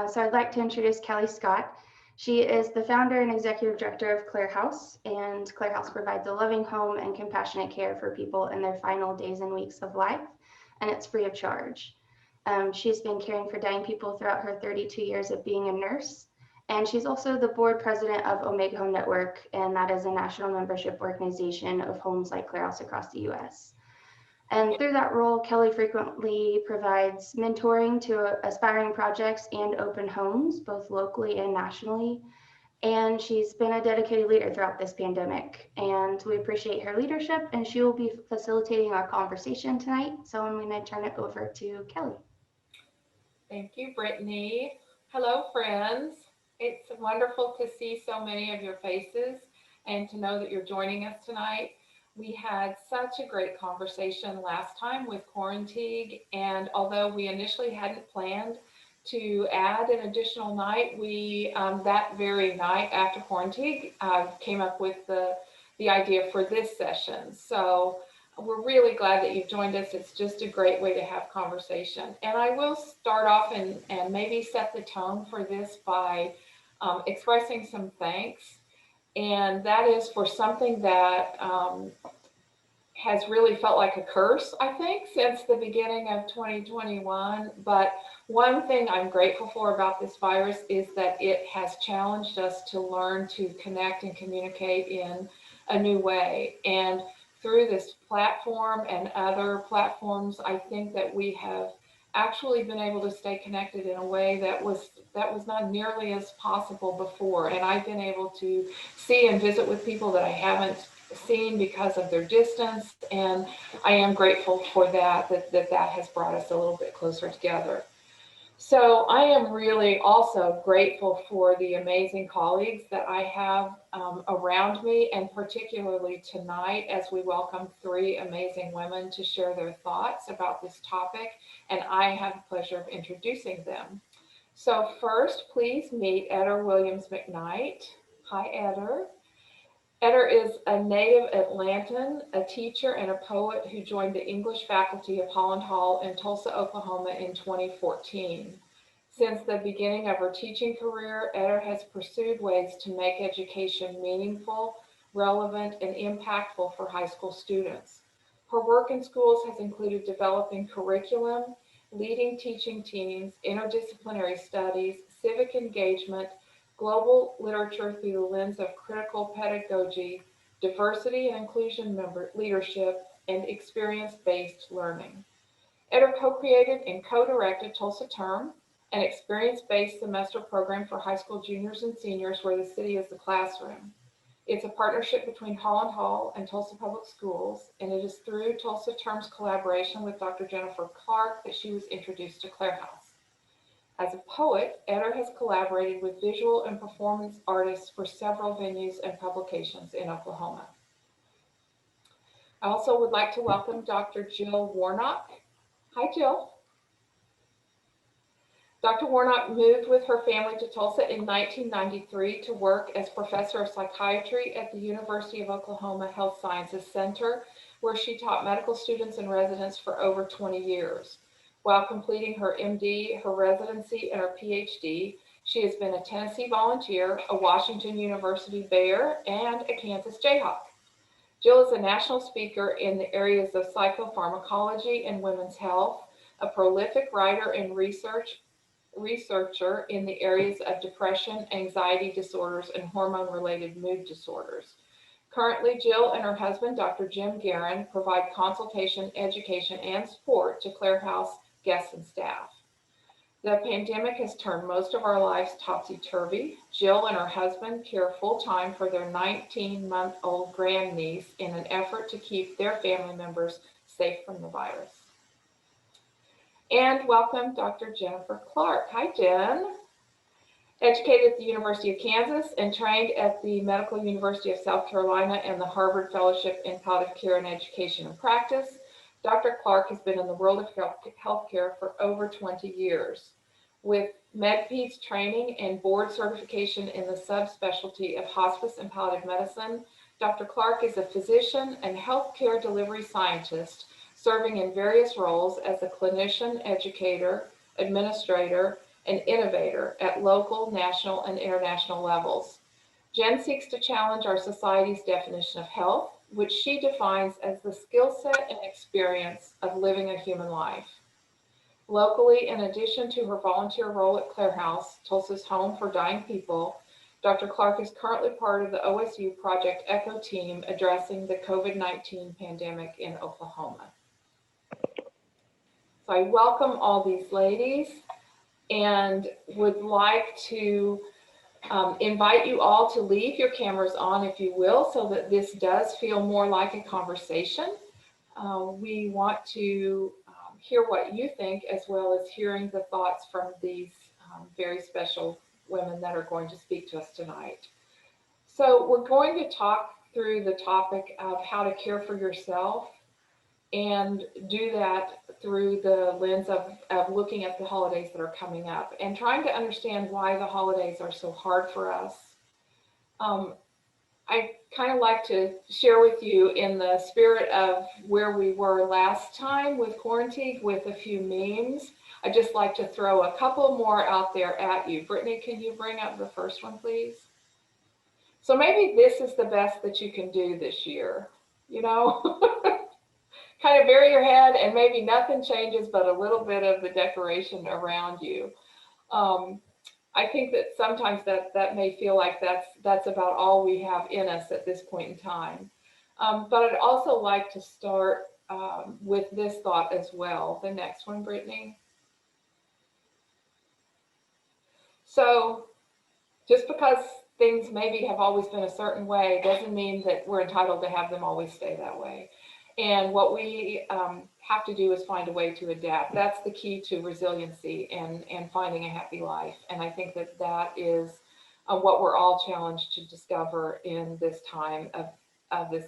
So I'd like to introduce Kelly Scott. She is the founder and executive director of Clarehouse, and Clarehouse provides a loving home and compassionate care for people in their final days and weeks of life, and it's free of charge. She's been caring for dying people throughout her 32 years of being a nurse, and she's also the board president of Omega Home Network, and that is a national membership organization of homes like Clarehouse across the U.S. And through that role, Kelly frequently provides mentoring to aspiring projects and open homes, both locally and nationally. And she's been a dedicated leader throughout this pandemic. And we appreciate her leadership, and she will be facilitating our conversation tonight. So I'm going to turn it over to Kelly. Thank you, Brittany. Hello, friends. It's wonderful to see so many of your faces and to know that you're joining us tonight. We had such a great conversation last time with Quarantine, and although we initially hadn't planned to add an additional night, we that very night after Quarantine came up with the idea for this session. So we're really glad that you've joined us. It's just a great way to have conversation. And I will start off and maybe set the tone for this by expressing some thanks. And that is for something that has really felt like a curse, I think, since the beginning of 2021. But one thing I'm grateful for about this virus is that it has challenged us to learn to connect and communicate in a new way. And through this platform and other platforms, I think that we have actually been able to stay connected in a way that was not nearly as possible before. And I've been able to see and visit with people that I haven't seen because of their distance. And I am grateful for that has brought us a little bit closer together. So I am really also grateful for the amazing colleagues that I have around me, and particularly tonight as we welcome three amazing women to share their thoughts about this topic, and I have the pleasure of introducing them. So first, please meet Eder Williams McKnight. Hi, Eder. Eder is a native Atlantan, a teacher and a poet who joined the English faculty of Holland Hall in Tulsa, Oklahoma in 2014. Since the beginning of her teaching career, Eder has pursued ways to make education meaningful, relevant, and impactful for high school students. Her work in schools has included developing curriculum, leading teaching teams, interdisciplinary studies, civic engagement, global literature through the lens of critical pedagogy, diversity and inclusion leadership, and experience-based learning. Eder co-created and co-directed Tulsa Term, an experience-based semester program for high school juniors and seniors where the city is the classroom. It's a partnership between Holland Hall and Tulsa Public Schools, and it is through Tulsa Term's collaboration with Dr. Jennifer Clark that she was introduced to Clarehouse. As a poet, Eder has collaborated with visual and performance artists for several venues and publications in Oklahoma. I also would like to welcome Dr. Jill Warnock. Hi, Jill. Dr. Warnock moved with her family to Tulsa in 1993 to work as professor of psychiatry at the University of Oklahoma Health Sciences Center, where she taught medical students and residents for over 20 years. While completing her MD, her residency, and her PhD, she has been a Tennessee Volunteer, a Washington University Bear, and a Kansas Jayhawk. Jill is a national speaker in the areas of psychopharmacology and women's health, a prolific writer and researcher in the areas of depression, anxiety disorders, and hormone-related mood disorders. Currently, Jill and her husband, Dr. Jim Guerin, provide consultation, education, and support to Clarehouse guests and staff. The pandemic has turned most of our lives topsy-turvy. Jill and her husband care full-time for their 19-month-old grandniece in an effort to keep their family members safe from the virus. And welcome Dr. Jennifer Clark. Hi, Jen. Educated at the University of Kansas and trained at the Medical University of South Carolina and the Harvard Fellowship in Palliative Care and Education and Practice, Dr. Clark has been in the world of healthcare for over 20 years. With MedPeds training and board certification in the subspecialty of hospice and palliative medicine, Dr. Clark is a physician and healthcare delivery scientist serving in various roles as a clinician, educator, administrator, an innovator at local, national, and international levels. Jen seeks to challenge our society's definition of health, which she defines as the skill set and experience of living a human life. Locally, in addition to her volunteer role at Clarehouse, Tulsa's home for dying people, Dr. Clark is currently part of the OSU Project ECHO team addressing the COVID-19 pandemic in Oklahoma. So I welcome all these ladies and would like to invite you all to leave your cameras on, if you will, so that this does feel more like a conversation. We want to hear what you think, as well as hearing the thoughts from these very special women that are going to speak to us tonight. So we're going to talk through the topic of how to care for yourself, and do that through the lens of looking at the holidays that are coming up and trying to understand why the holidays are so hard for us. I kind of like to share with you, in the spirit of where we were last time with quarantine, with a few memes. I just like to throw a couple more out there at you. Brittany, can you bring up the first one, please? So maybe this is the best that you can do this year, you know? Kind of bury your head and maybe nothing changes but a little bit of the decoration around you. I think that sometimes that may feel like that's about all we have in us at this point in time. But I'd also like to start with this thought as well. The next one, Brittany. So just because things maybe have always been a certain way doesn't mean that we're entitled to have them always stay that way. And what we have to do is find a way to adapt. That's the key to resiliency and finding a happy life. And I think that that is what we're all challenged to discover in this time of this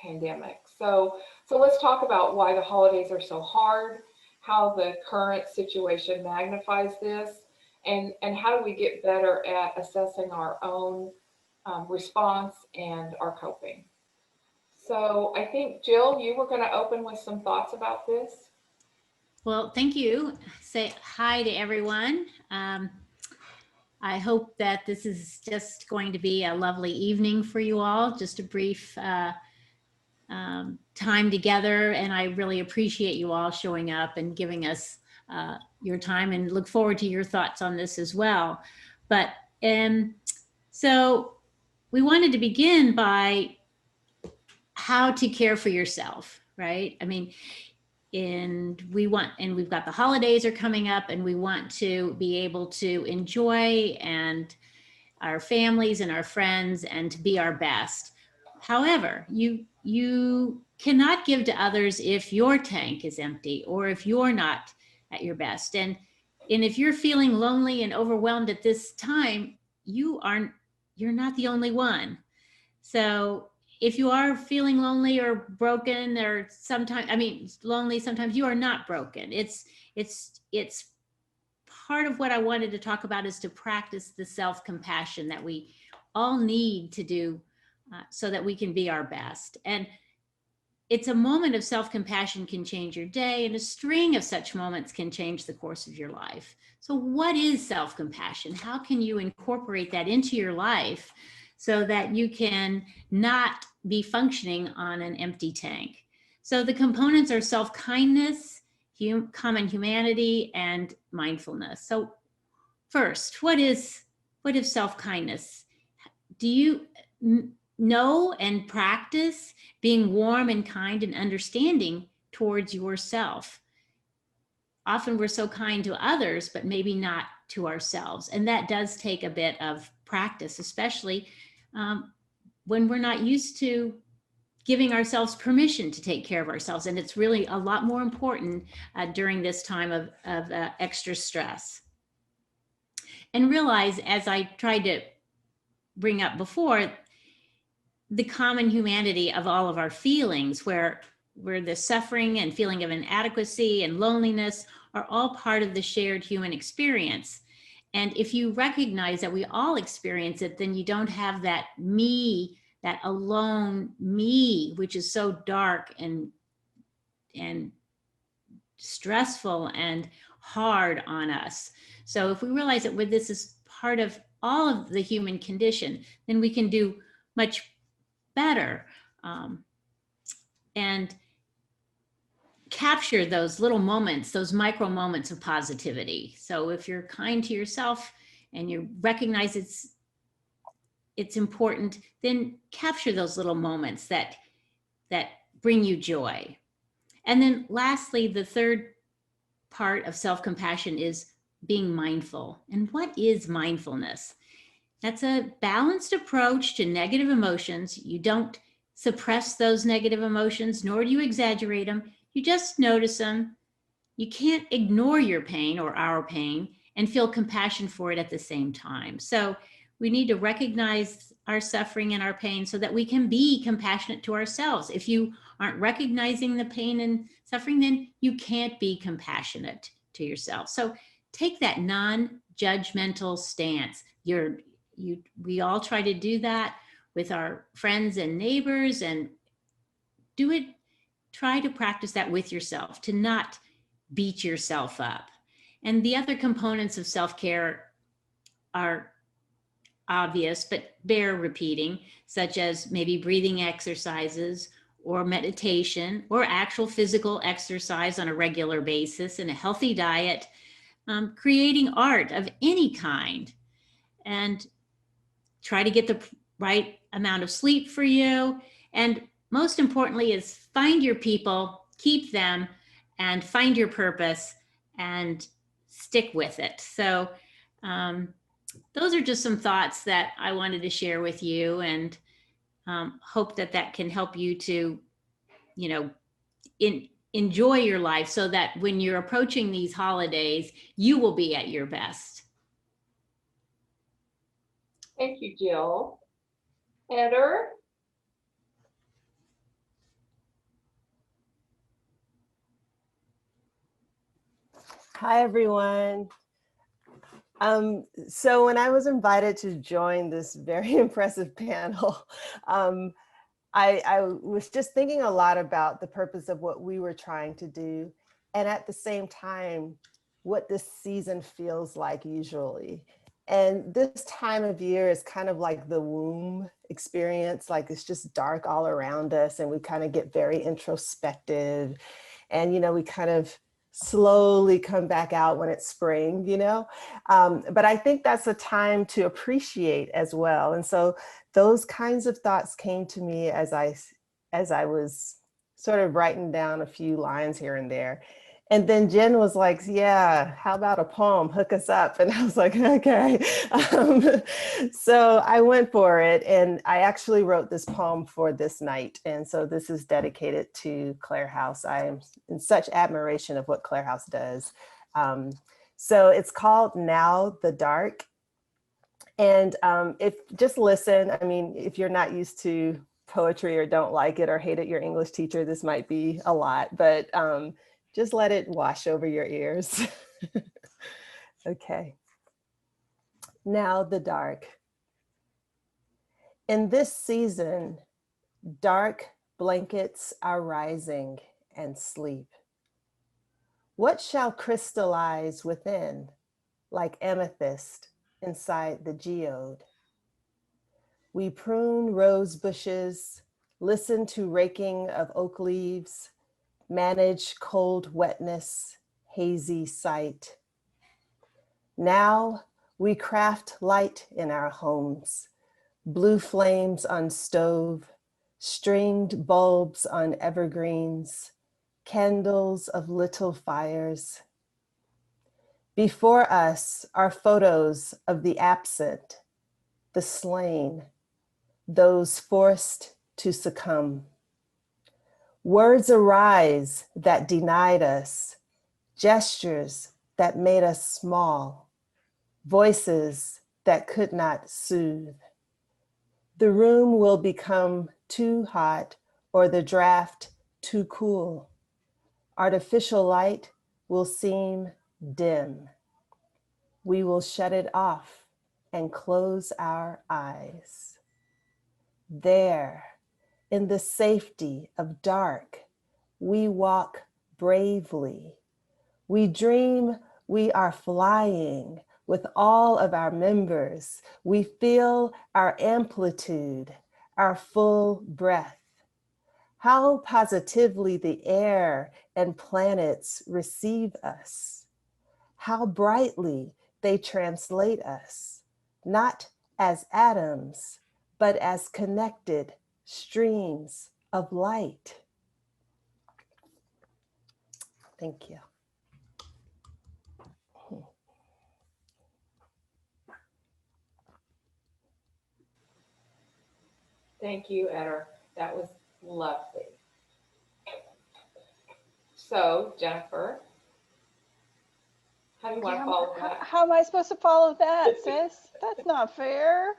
pandemic. So let's talk about why the holidays are so hard, how the current situation magnifies this, and how do we get better at assessing our own response and our coping. So I think, Jill, you were going to open with some thoughts about this. Well, thank you. Say hi to everyone. I hope that this is just going to be a lovely evening for you all, just a brief time together. And I really appreciate you all showing up and giving us your time, and look forward to your thoughts on this as well. But so we wanted to begin by how to care for yourself, right? I mean, and we've got the holidays are coming up, and we want to be able to enjoy and our families and our friends and to be our best. However, you cannot give to others if your tank is empty or if you're not at your best. And if you're feeling lonely and overwhelmed at this time, you're not the only one. So if you are feeling lonely or broken, or lonely, sometimes you are not broken. It's part of what I wanted to talk about, is to practice the self-compassion that we all need to do so that we can be our best. And it's a moment of self-compassion can change your day, and a string of such moments can change the course of your life. So what is self-compassion? How can you incorporate that into your life so that you can not be functioning on an empty tank? So the components are self-kindness, common humanity, and mindfulness. So first, what is self-kindness? Do you know and practice being warm and kind and understanding towards yourself? Often we're so kind to others, but maybe not to ourselves. And that does take a bit of practice, especially when we're not used to giving ourselves permission to take care of ourselves. And it's really a lot more important during this time of extra stress. And realize, as I tried to bring up before, the common humanity of all of our feelings, where the suffering and feeling of inadequacy and loneliness are all part of the shared human experience. And if you recognize that we all experience it, then you don't have that me, that alone me, which is so dark and stressful and hard on us. So if we realize that this is part of all of the human condition, then we can do much better and capture those little moments, those micro moments of positivity. So if you're kind to yourself and you recognize it's important, then capture those little moments that bring you joy. And then lastly, the third part of self-compassion is being mindful. And what is mindfulness? That's a balanced approach to negative emotions. You don't suppress those negative emotions, nor do you exaggerate them. You just notice them. You can't ignore your pain or our pain and feel compassion for it at the same time. So we need to recognize our suffering and our pain so that we can be compassionate to ourselves. If you aren't recognizing the pain and suffering, then you can't be compassionate to yourself. So take that non-judgmental stance. We all try to do that with our friends and neighbors, and try to practice that with yourself, to not beat yourself up. And the other components of self-care are obvious, but bear repeating, such as maybe breathing exercises or meditation or actual physical exercise on a regular basis and a healthy diet, creating art of any kind, and try to get the right amount of sleep for you. And most importantly is find your people, keep them, and find your purpose and stick with it. So those are just some thoughts that I wanted to share with you, and hope that can help you to, enjoy your life so that when you're approaching these holidays, you will be at your best. Thank you, Jill. Eder? Hi, everyone. So when I was invited to join this very impressive panel, I was just thinking a lot about the purpose of what we were trying to do, and at the same time, what this season feels like usually. And this time of year is kind of like the womb experience, like it's just dark all around us, and we kind of get very introspective, and we kind of slowly come back out when it's spring, but I think that's a time to appreciate as well. And so those kinds of thoughts came to me as I was sort of writing down a few lines here and there. And then Jen was like, yeah, how about a poem? Hook us up. And I was like, okay. So I went for it. And I actually wrote this poem for this night. And so this is dedicated to Clarehouse. I am in such admiration of what Clarehouse does. So it's called Now the Dark. And just listen, I mean, if you're not used to poetry or don't like it or hated your English teacher, this might be a lot, but just let it wash over your ears. Okay. Now the dark. In this season, dark blankets are rising and sleep. What shall crystallize within, like amethyst inside the geode? We prune rose bushes, listen to raking of oak leaves, manage cold wetness, hazy sight. Now we craft light in our homes, blue flames on stove, stringed bulbs on evergreens, candles of little fires. Before us are photos of the absent, the slain, those forced to succumb. Words arise that denied us, gestures that made us small, voices that could not soothe. The room will become too hot or the draft too cool. Artificial light will seem dim. We will shut it off and close our eyes. There, in the safety of dark, we walk bravely. We dream We are flying with all of our members. We feel our amplitude, our full breath. How positively the air and planets receive us. How brightly they translate us, not as atoms, but as connected streams of light. Thank you. Thank you, Eder. That was lovely. So, Jennifer, how do you want to follow that? How am I supposed to follow that, sis? That's not fair.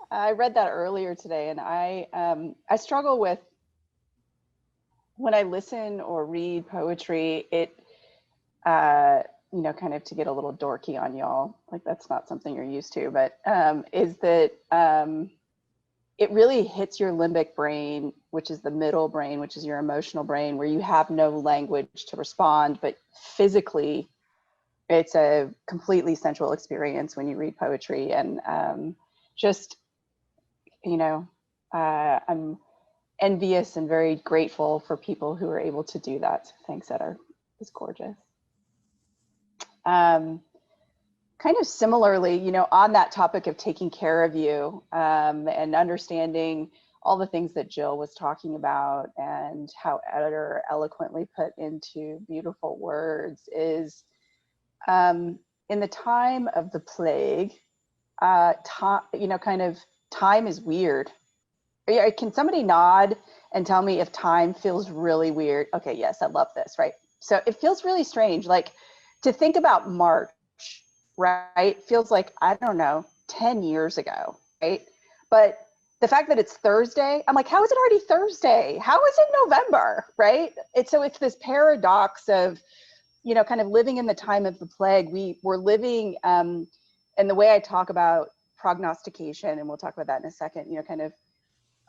I read that earlier today, and I struggle with, when I listen or read poetry, it you know, kind of, to get a little dorky on y'all, like that's not something you're used to, but is that it really hits your limbic brain, which is the middle brain, which is your emotional brain, where you have no language to respond, but physically it's a completely sensual experience when you read poetry. And just, you know, I'm envious and very grateful for people who are able to do that. So thanks, Eder. It's gorgeous. Kind of similarly, you know, on that topic of taking care of you and understanding all the things that Jill was talking about and how Eder eloquently put into beautiful words is in the time of the plague, you know, kind of time is weird. Can somebody nod and tell me if time feels really weird? Okay, yes, I love this, right? So it feels really strange, like to think about March, right? Feels like, I don't know, 10 years ago, right? But the fact that it's Thursday, I'm like, how is it already Thursday? How is it November, right? So it's this paradox of, you know, kind of living in the time of the plague. We're living, and the way I talk about prognostication, and we'll talk about that in a second, you know, kind of,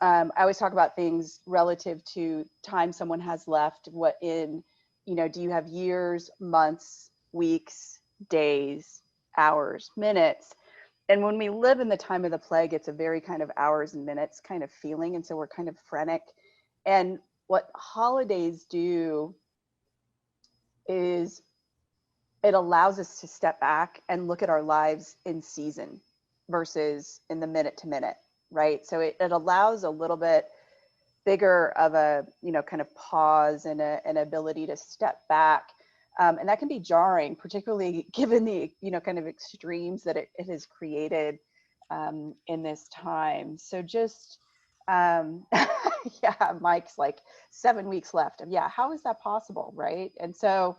I always talk about things relative to time someone has left, what in, you know, do you have years, months, weeks, days, hours, minutes? And when we live in the time of the plague, it's a very kind of hours and minutes kind of feeling. And so we're kind of frenetic. And what holidays do is it allows us to step back and look at our lives in season versus in the minute to minute, right? So it allows a little bit bigger of a, you know, kind of pause and an ability to step back. And that can be jarring, particularly given the, you know, kind of extremes that it has created in this time. So just, yeah, Mike's like 7 weeks left. Yeah, how is that possible, right? And so,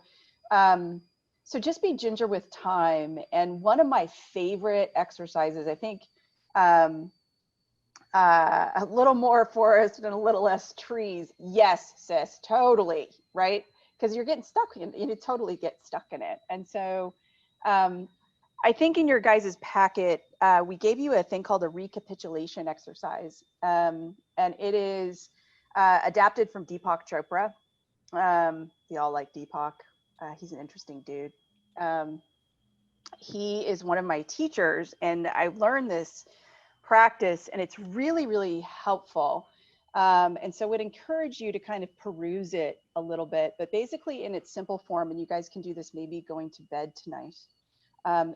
so just be ginger with time. And one of my favorite exercises, I think, a little more forest and a little less trees. Yes, sis, totally, right? Because you're getting stuck in, you totally get stuck in it. And so I think in your guys' packet, we gave you a thing called a recapitulation exercise. And it is adapted from Deepak Chopra. We all like Deepak. He's an interesting dude. He is one of my teachers, and I've learned this practice, and it's really, really helpful. And so I would encourage you to kind of peruse it a little bit, but basically in its simple form, and you guys can do this maybe going to bed tonight.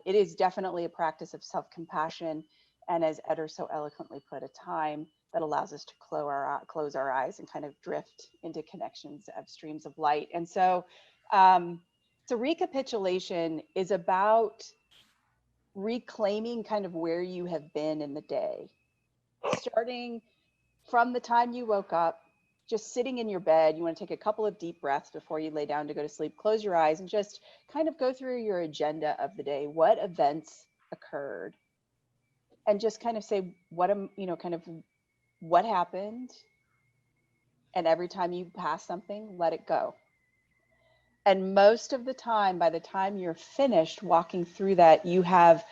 It is definitely a practice of self-compassion, and as Eder so eloquently put, a time that allows us to close our eyes and kind of drift into connections of streams of light. And so, so recapitulation is about reclaiming kind of where you have been in the day, starting from the time you woke up, just sitting in your bed. You want to take a couple of deep breaths before you lay down to go to sleep. Close your eyes and just kind of go through your agenda of the day. What events occurred? And just kind of say, kind of what happened? And every time you pass something, let it go. And most of the time, by the time you're finished walking through that, you have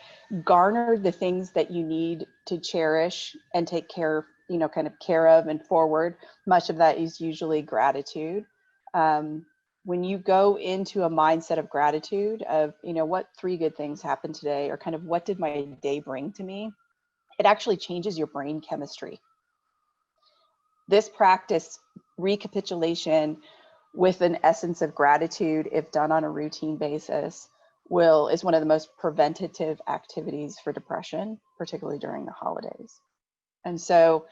garnered the things that you need to cherish and take care, kind of care of and forward. Much of that is usually gratitude. when you go into a mindset of gratitude of, you know, what 3 good things happened today, or kind of what did my day bring to me, it actually changes your brain chemistry. This practice, recapitulation with an essence of gratitude, if done on a routine basis, is one of the most preventative activities for depression, particularly during the holidays. And so,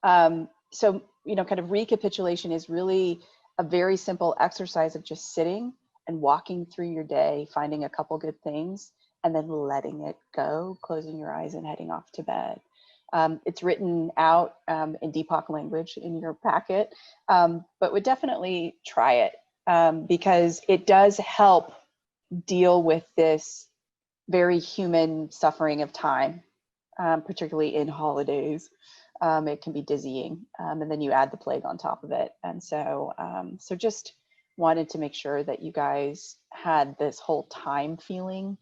you know, kind of recapitulation is really a very simple exercise of just sitting and walking through your day, finding a couple good things, and then letting it go, closing your eyes and heading off to bed. It's written out in Deepak language in your packet, but would definitely try it because it does help deal with this very human suffering of time, particularly in holidays. It can be dizzying, and then you add the plague on top of it. And so, so just wanted to make sure that you guys had this whole time feeling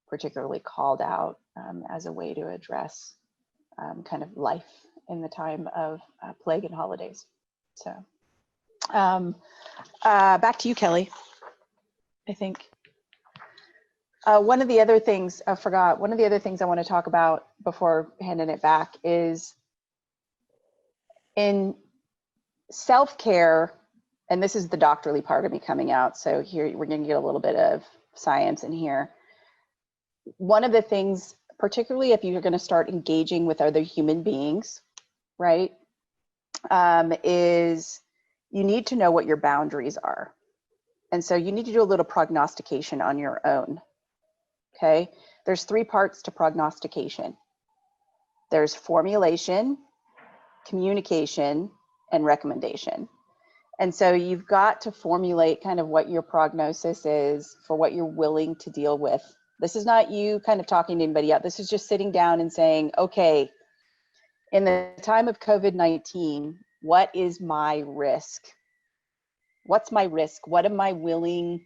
particularly called out as a way to address kind of life in the time of plague and holidays. So back to you, Kelly. I think one of the other things I forgot, one of the other things I want to talk about before handing it back is in self-care, and this is the doctorly part of me coming out. So here we're going to get a little bit of science in here. One of the things, particularly if you're going to start engaging with other human beings, right, is you need to know what your boundaries are. And so you need to do a little prognostication on your own. Okay, there's 3 parts to prognostication. There's formulation, communication, and recommendation. And so you've got to formulate kind of what your prognosis is for what you're willing to deal with. This is not you kind of talking to anybody else. This is just sitting down and saying, okay, in the time of COVID-19, what is my risk? What's my risk? What am I willing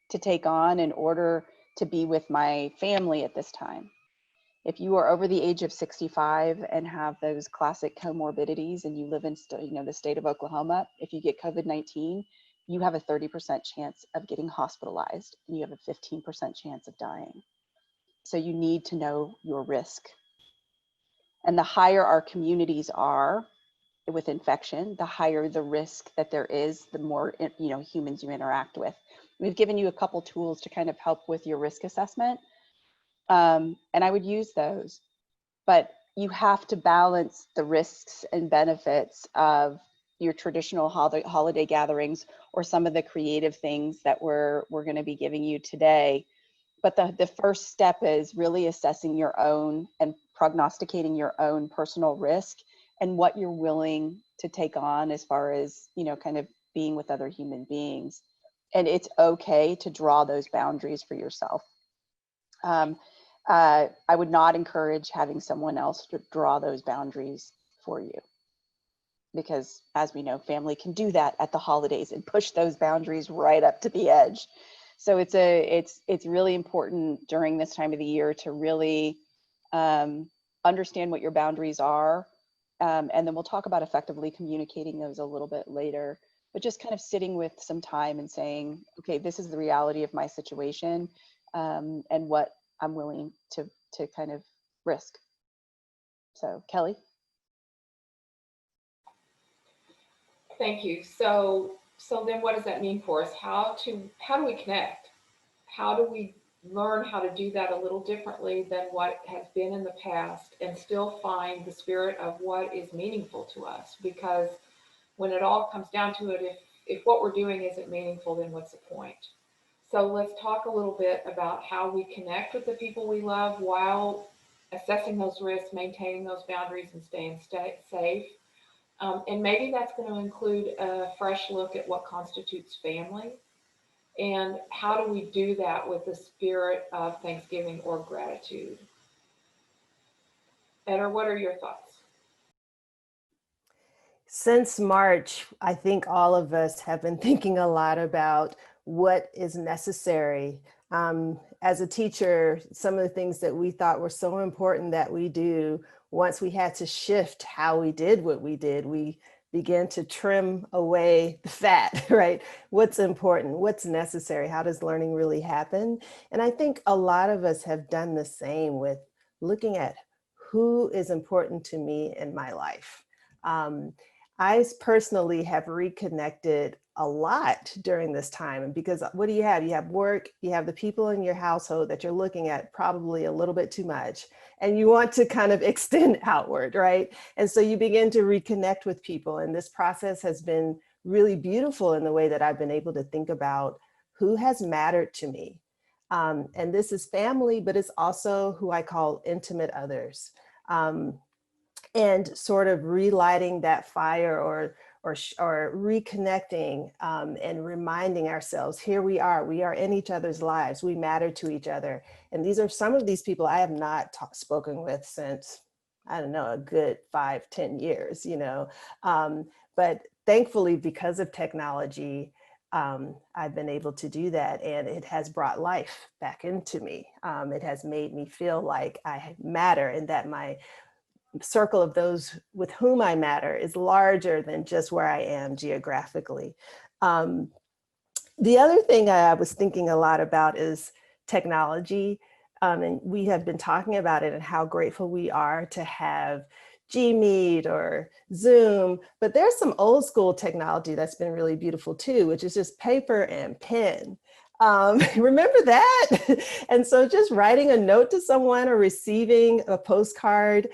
to take on in order to be with my family at this time? If you are over the age of 65 and have those classic comorbidities and you live in the state of Oklahoma, if you get COVID-19, you have a 30% chance of getting hospitalized and you have a 15% chance of dying. So you need to know your risk. And the higher our communities are with infection, the higher the risk that there is, the more humans you interact with. We've given you a couple tools to kind of help with your risk assessment. And I would use those, but you have to balance the risks and benefits of your traditional holiday gatherings or some of the creative things that we're going to be giving you today. But the first step is really assessing your own and prognosticating your own personal risk and what you're willing to take on as far as, kind of being with other human beings. And it's okay to draw those boundaries for yourself. I would not encourage having someone else to draw those boundaries for you, because as we know, family can do that at the holidays and push those boundaries right up to the edge. So it's really important during this time of the year to really understand what your boundaries are, and then we'll talk about effectively communicating those a little bit later. But just kind of sitting with some time and saying, okay, this is the reality of my situation, and what I'm willing to kind of risk. So Kelly. Thank you. So then what does that mean for us? How do we connect? How do we learn how to do that a little differently than what has been in the past and still find the spirit of what is meaningful to us? Because when it all comes down to it, if what we're doing isn't meaningful, then what's the point? So let's talk a little bit about how we connect with the people we love while assessing those risks, maintaining those boundaries, and staying safe. And maybe that's going to include a fresh look at what constitutes family and how do we do that with the spirit of Thanksgiving or gratitude. Eder, what are your thoughts? Since March, I think all of us have been thinking a lot about what is necessary. As a teacher, some of the things that we thought were so important that we do, once we had to shift how we did what we did, we begin to trim away the fat, right? What's important, what's necessary, how does learning really happen? And I think a lot of us have done the same with looking at who is important to me in my life. I personally have reconnected a lot during this time. And because what do? You have work, you have the people in your household that you're looking at probably a little bit too much, and you want to kind of extend outward, right? And so you begin to reconnect with people. And this process has been really beautiful in the way that I've been able to think about who has mattered to me. And this is family, but it's also who I call intimate others. And sort of relighting that fire or reconnecting and reminding ourselves, here we are in each other's lives, we matter to each other. And these are some of these people I have not spoken with since, I don't know, a good 5-10 years, you know. But thankfully, because of technology, I've been able to do that, and it has brought life back into me. It has made me feel like I matter, and that my circle of those with whom I matter is larger than just where I am geographically. The other thing I was thinking a lot about is technology. And we have been talking about it and how grateful we are to have Gmeet or Zoom, but there's some old school technology that's been really beautiful too, which is just paper and pen. Remember that? And so just writing a note to someone or receiving a postcard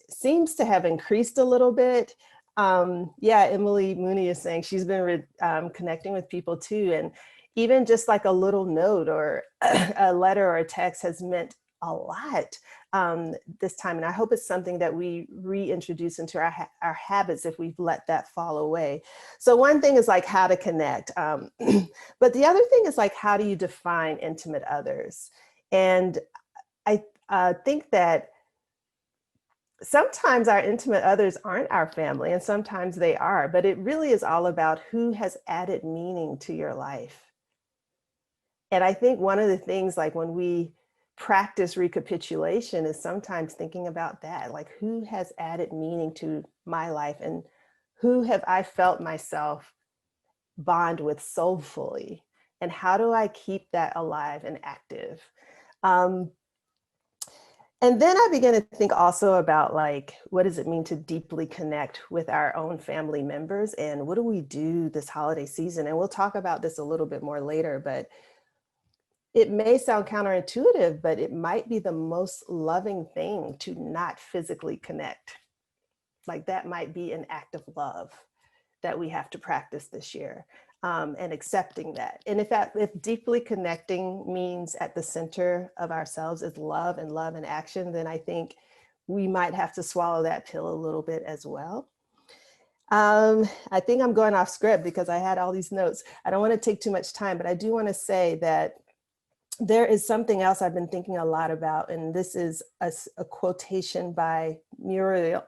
seems to have increased a little bit. Yeah, Emily Mooney is saying she's been connecting with people too. And even just like a little note or a letter or a text has meant a lot this time. And I hope it's something that we reintroduce into our habits if we've let that fall away. So one thing is like how to connect. But the other thing is like, how do you define intimate others? And I think that sometimes our intimate others aren't our family, and sometimes they are, but it really is all about who has added meaning to your life. And I think one of the things, like when we practice recapitulation, is sometimes thinking about that, like who has added meaning to my life, and who have I felt myself bond with soulfully, and how do I keep that alive and active? And then I began to think also about like, what does it mean to deeply connect with our own family members? And what do we do this holiday season? And we'll talk about this a little bit more later, but it may sound counterintuitive, but it might be the most loving thing to not physically connect. Like that might be an act of love that we have to practice this year. And accepting that. And if deeply connecting means at the center of ourselves is love and action, then I think we might have to swallow that pill a little bit as well. I think I'm going off script because I had all these notes. I don't want to take too much time, but I do want to say that there is something else I've been thinking a lot about, and this is a quotation by Muriel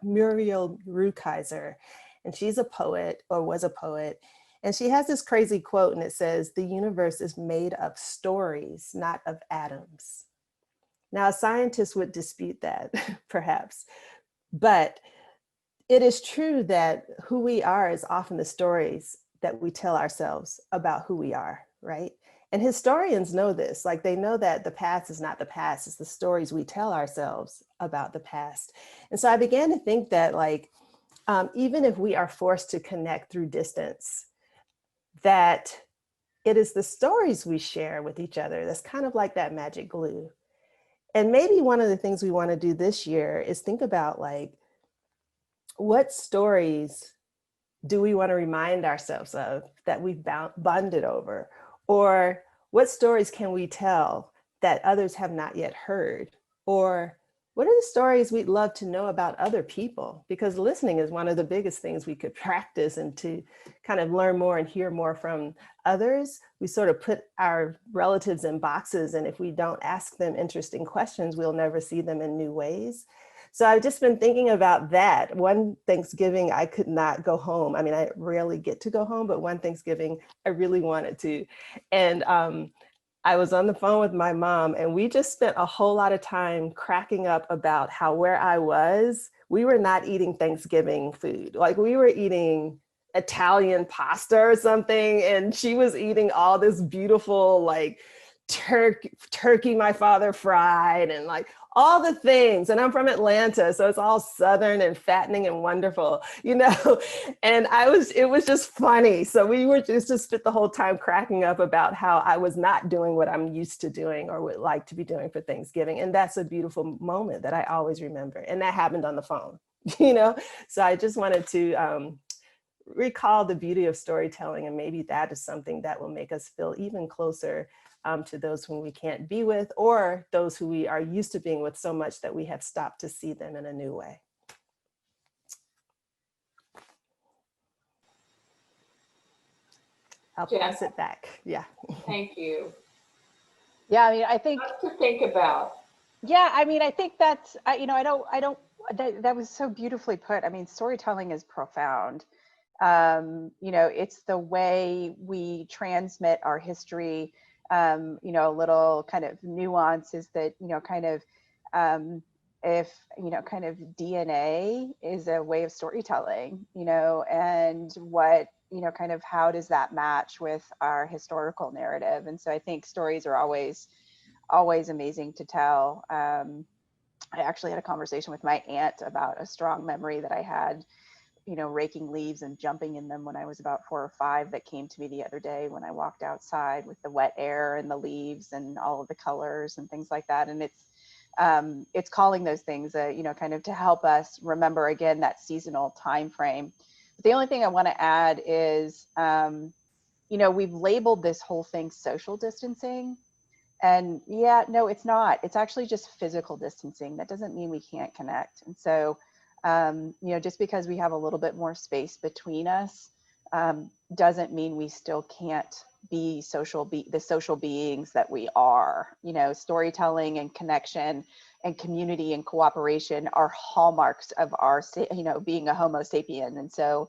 Rukeyser, and she's a poet, or was a poet. And she has this crazy quote, and it says, "The universe is made of stories, not of atoms." Now, a scientist would dispute that, perhaps, but it is true that who we are is often the stories that we tell ourselves about who we are, right? And historians know this, like they know that the past is not the past, it's the stories we tell ourselves about the past. And so I began to think that like, even if we are forced to connect through distance, that it is the stories we share with each other that's kind of like that magic glue. And maybe one of the things we want to do this year is think about like, what stories do we want to remind ourselves of that we've bonded over? Or what stories can we tell that others have not yet heard? Or what are the stories we'd love to know about other people? Because listening is one of the biggest things we could practice, and to kind of learn more and hear more from others. We sort of put our relatives in boxes, and if we don't ask them interesting questions, we'll never see them in new ways. So I've just been thinking about that. One Thanksgiving, I could not go home. I mean, I rarely get to go home, but one Thanksgiving, I really wanted to. And I was on the phone with my mom, and we just spent a whole lot of time cracking up about how where I was we were not eating Thanksgiving food. Like we were eating Italian pasta or something, and she was eating all this beautiful like turkey my father fried, and like all the things. And I'm from Atlanta, so it's all Southern and fattening and wonderful, you know. And it was just funny. So we were just spent the whole time cracking up about how I was not doing what I'm used to doing or would like to be doing for Thanksgiving. And that's a beautiful moment that I always remember. And that happened on the phone, you know. So I just wanted to recall the beauty of storytelling, and maybe that is something that will make us feel even closer to those whom we can't be with, or those who we are used to being with so much that we have stopped to see them in a new way. I'll pass it back. Yeah. Thank you. Yeah, I mean, I think, Lots to think about. yeah, I mean, I think that's, you know, that was so beautifully put. I mean, storytelling is profound. You know, it's the way we transmit our history. You know, little kind of nuances that, you know, kind of, if, you know, kind of DNA is a way of storytelling, you know, and what, you know, kind of how does that match with our historical narrative? And so I think stories are always amazing to tell. I actually had a conversation with my aunt about a strong memory that I had, you know, raking leaves and jumping in them when I was about 4 or 5, that came to me the other day when I walked outside with the wet air and the leaves and all of the colors and things like that. And it's calling those things, you know, kind of to help us remember again that seasonal time frame. But the only thing I want to add is, you know, we've labeled this whole thing social distancing. And yeah, no, it's not. It's actually just physical distancing. That doesn't mean we can't connect. And so, you know, just because we have a little bit more space between us, doesn't mean we still can't be the social beings that we are. You know, storytelling and connection and community and cooperation are hallmarks of our, you know, being a Homo sapien. And so,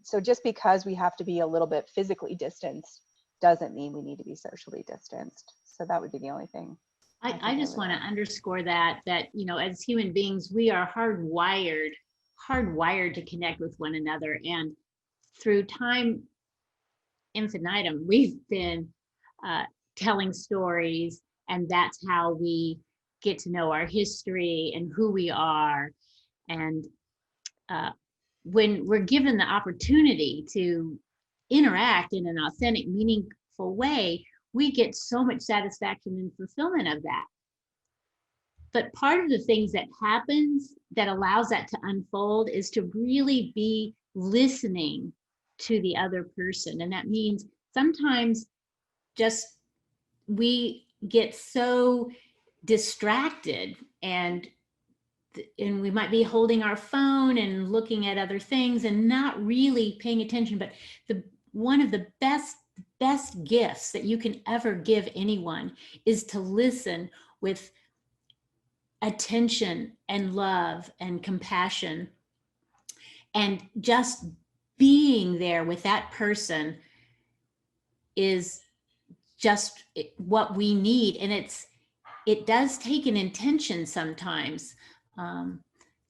so just because we have to be a little bit physically distanced doesn't mean we need to be socially distanced. So that would be the only thing. I just want to underscore that, you know, as human beings, we are hardwired to connect with one another. And through time infinitum, we've been telling stories, and that's how we get to know our history and who we are. And when we're given the opportunity to interact in an authentic, meaningful way, we get so much satisfaction and fulfillment of that. But part of the things that happens that allows that to unfold is to really be listening to the other person. And that means sometimes just we get so distracted, and we might be holding our phone and looking at other things and not really paying attention. But one of the best gifts that you can ever give anyone is to listen with attention and love and compassion, and just being there with that person is just what we need. And it does take an intention sometimes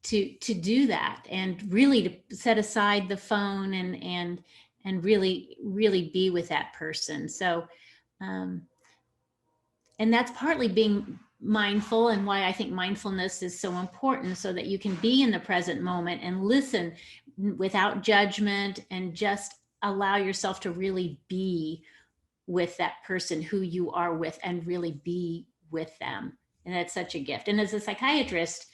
to do that, and really to set aside the phone and really be with that person. So and that's partly being mindful, and why I think mindfulness is so important, so that you can be in the present moment and listen without judgment, and just allow yourself to really be with that person who you are with, and really be with them. And that's such a gift. And as a psychiatrist,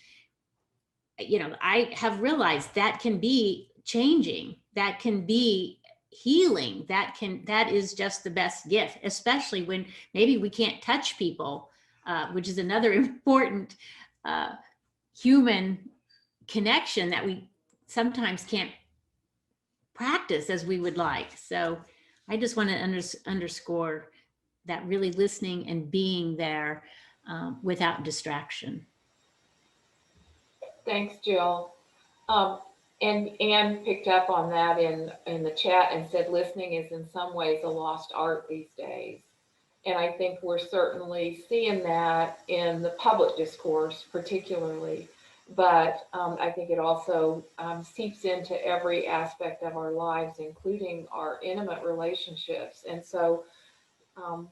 you know, I have realized that can be changing, that can be healing, that is just the best gift, especially when maybe we can't touch people, which is another important human connection that we sometimes can't practice as we would like. So I just want to underscore that, really listening and being there without distraction. Thanks, Jill. And Anne picked up on that in the chat and said listening is in some ways a lost art these days. And I think we're certainly seeing that in the public discourse, particularly. but I think it also seeps into every aspect of our lives, including our intimate relationships. And so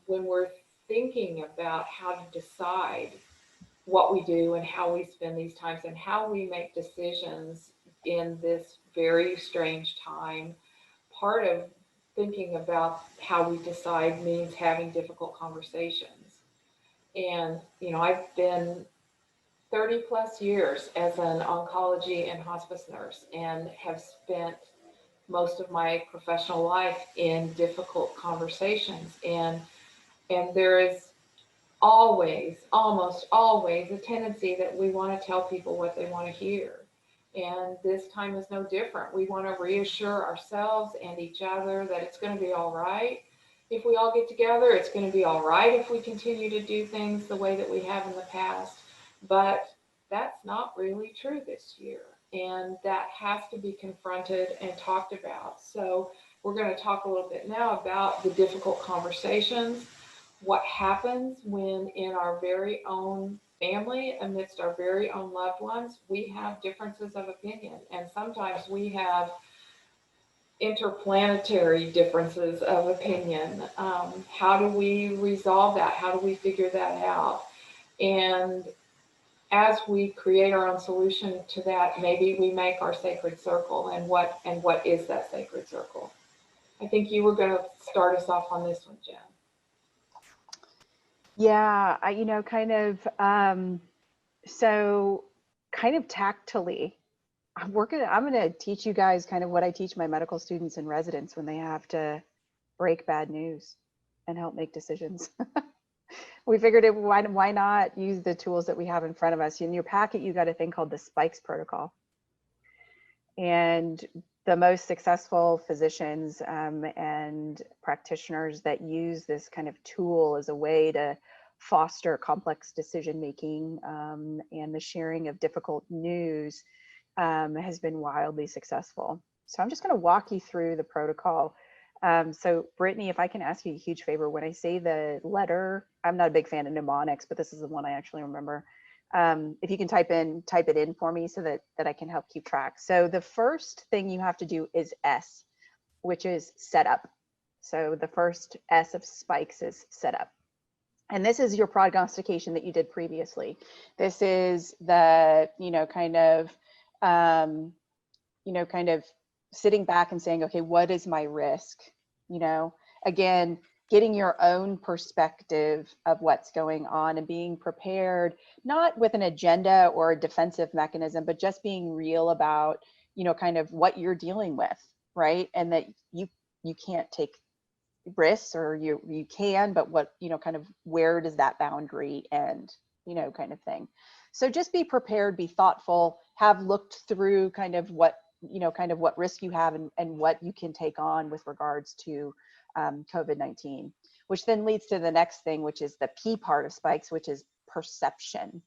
when we're thinking about how to decide what we do and how we spend these times and how we make decisions in this very strange time, part of thinking about how we decide means having difficult conversations. And, you know, I've been 30 plus years as an oncology and hospice nurse and have spent most of my professional life in difficult conversations. And there is always, almost always, a tendency that we want to tell people what they want to hear. And this time is no different. We want to reassure ourselves and each other that it's going to be all right. If we all get together, it's going to be all right if we continue to do things the way that we have in the past. But that's not really true this year. And that has to be confronted and talked about. So we're going to talk a little bit now about the difficult conversations, what happens when in our very own family, amidst our very own loved ones, we have differences of opinion. And sometimes we have interplanetary differences of opinion. How do we resolve that? How do we figure that out? And as we create our own solution to that, maybe we make our sacred circle. And what is that sacred circle? I think you were going to start us off on this one, Jen. Yeah, so kind of tactily, I'm going to teach you guys kind of what I teach my medical students and residents when they have to break bad news and help make decisions. We figured why not use the tools that we have in front of us. In your packet, you got a thing called the Spikes protocol. And the most successful physicians and practitioners that use this kind of tool as a way to foster complex decision making and the sharing of difficult news has been wildly successful. So I'm just going to walk you through the protocol. So Brittany, if I can ask you a huge favor, when I say the letter, I'm not a big fan of mnemonics, but this is the one I actually remember. If you can type it in for me so that I can help keep track. So the first thing you have to do is S, which is setup. So the first S of Spikes is setup. And this is your prognostication that you did previously. This is the, kind of sitting back and saying, okay, what is my risk? Again, getting your own perspective of what's going on and being prepared, not with an agenda or a defensive mechanism, but just being real about, kind of what you're dealing with, right? And that you can't take risks, or you can, but what, kind of where does that boundary end, kind of thing. So just be prepared, be thoughtful, have looked through kind of what risk you have and what you can take on with regards to COVID-19, which then leads to the next thing, which is the P part of Spikes, which is perception.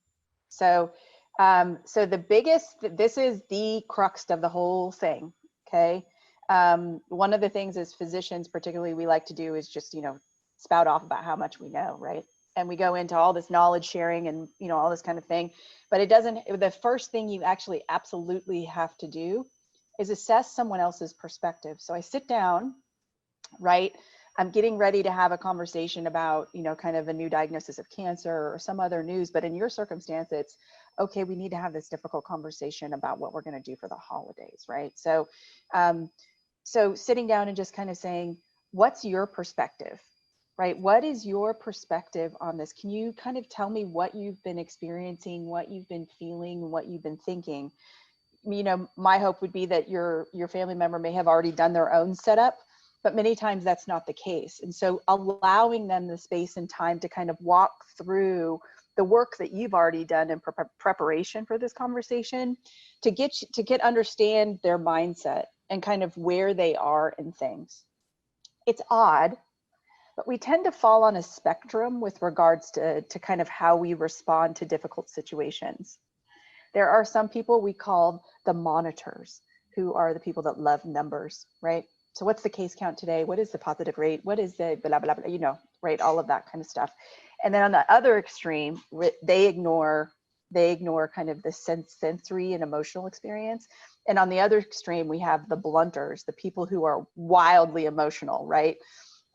So, this is the crux of the whole thing. Okay. One of the things as physicians, particularly, we like to do is just, spout off about how much we know, right? And we go into all this knowledge sharing and, all this kind of thing, but the first thing you actually absolutely have to do is assess someone else's perspective. So I sit down, right? I'm getting ready to have a conversation about, kind of a new diagnosis of cancer or some other news, but in your circumstance, it's, okay, we need to have this difficult conversation about what we're going to do for the holidays, right? So, so sitting down and just kind of saying, what's your perspective, right? What is your perspective on this? Can you kind of tell me what you've been experiencing, what you've been feeling, what you've been thinking? My hope would be that your family member may have already done their own setup, but many times that's not the case. And so allowing them the space and time to kind of walk through the work that you've already done in preparation for this conversation to understand their mindset and kind of where they are in things. It's odd, but we tend to fall on a spectrum with regards to kind of how we respond to difficult situations. There are some people we call the monitors, who are the people that love numbers, right? So what's the case count today? What is the positive rate? What is the blah, blah, blah, right? All of that kind of stuff. And then on the other extreme, they ignore They ignore kind of the sensory and emotional experience. And on the other extreme, we have the blunters, the people who are wildly emotional, right?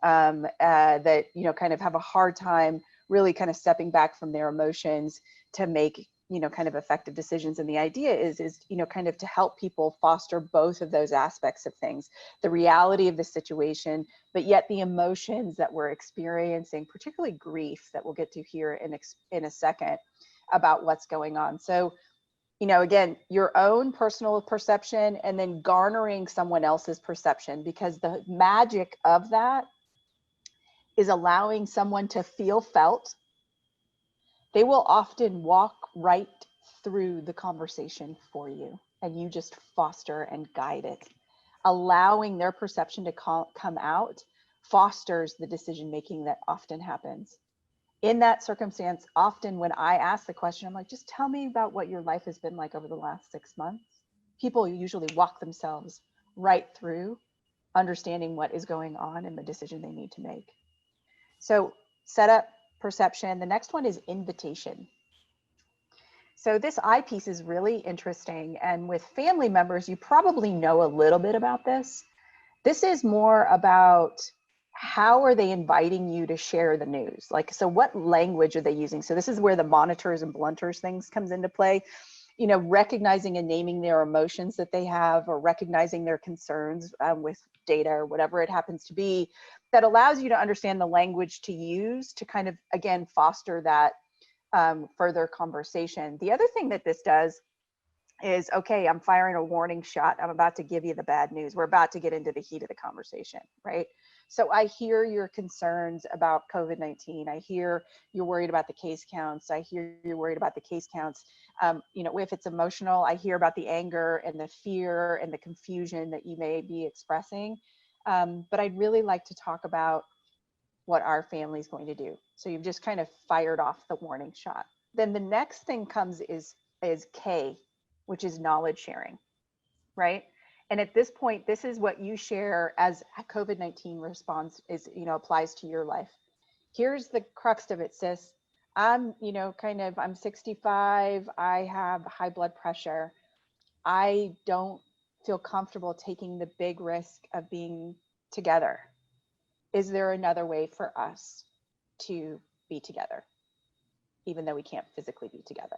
That, you know, kind of have a hard time really kind of stepping back from their emotions to make, you know, kind of effective decisions. And the idea is, you know, kind of to help people foster both of those aspects of things, the reality of the situation, but yet the emotions that we're experiencing, particularly grief, that we'll get to here in a second about what's going on. So, you know, again, your own personal perception and then garnering someone else's perception, because the magic of that is allowing someone to feel felt. They will often walk right through the conversation for you, and you just foster and guide it. Allowing their perception to come out fosters the decision making that often happens. In that circumstance, often when I ask the question, I'm like, just tell me about what your life has been like over the last 6 months. People usually walk themselves right through understanding what is going on and the decision they need to make. So setup, perception. The next one is invitation. So this I piece is really interesting. And with family members, you probably know a little bit about this. This is more about how are they inviting you to share the news? Like, so what language are they using? So this is where the monitors and blunters things comes into play. You know, recognizing and naming their emotions that they have, or recognizing their concerns with data or whatever it happens to be, that allows you to understand the language to use to kind of, again, foster that further conversation. The other thing that this does is, okay, I'm firing a warning shot. I'm about to give you the bad news. We're about to get into the heat of the conversation, right? So I hear your concerns about COVID-19. I hear you're worried about the case counts. I hear you're worried about the case counts. You know, if it's emotional, I hear about the anger and the fear and the confusion that you may be expressing. But I'd really like to talk about what our family is going to do. So you've just kind of fired off the warning shot. Then the next thing comes is K, which is knowledge sharing, right? And at this point, this is what you share as a COVID-19 response is, you know, applies to your life. Here's the crux of it, sis. I'm, you know, I'm 65. I have high blood pressure. I don't feel comfortable taking the big risk of being together. Is there another way for us to be together, even though we can't physically be together?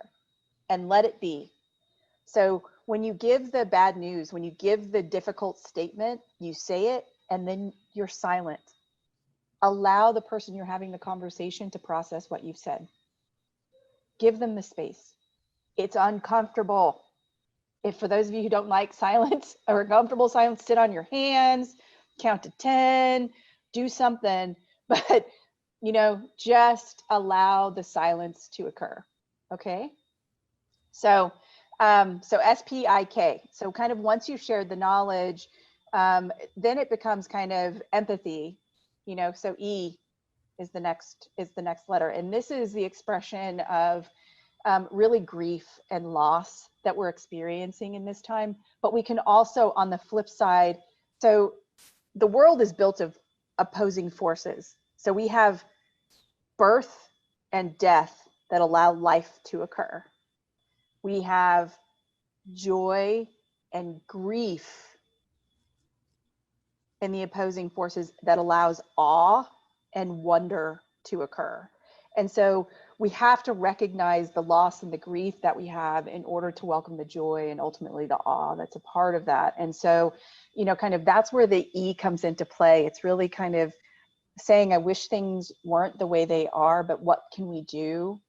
And let it be. So when you give the bad news, when you give the difficult statement, you say it and then you're silent. Allow the person you're having the conversation to process what you've said. Give them the space. It's uncomfortable. If for those of you who don't like silence or uncomfortable silence, sit on your hands, count to 10, do something, but you know, just allow the silence to occur. Okay. So SPIK. So kind of once you've shared the knowledge, then it becomes kind of empathy, you know, so E is the next letter. And this is the expression of really grief and loss that we're experiencing in this time. But we can also, on the flip side, so the world is built of opposing forces. So we have birth and death that allow life to occur. We have joy and grief and the opposing forces that allows awe and wonder to occur. And so we have to recognize the loss and the grief that we have in order to welcome the joy and ultimately the awe that's a part of that. And so, you know, kind of that's where the E comes into play. It's really kind of saying, I wish things weren't the way they are, but what can we do,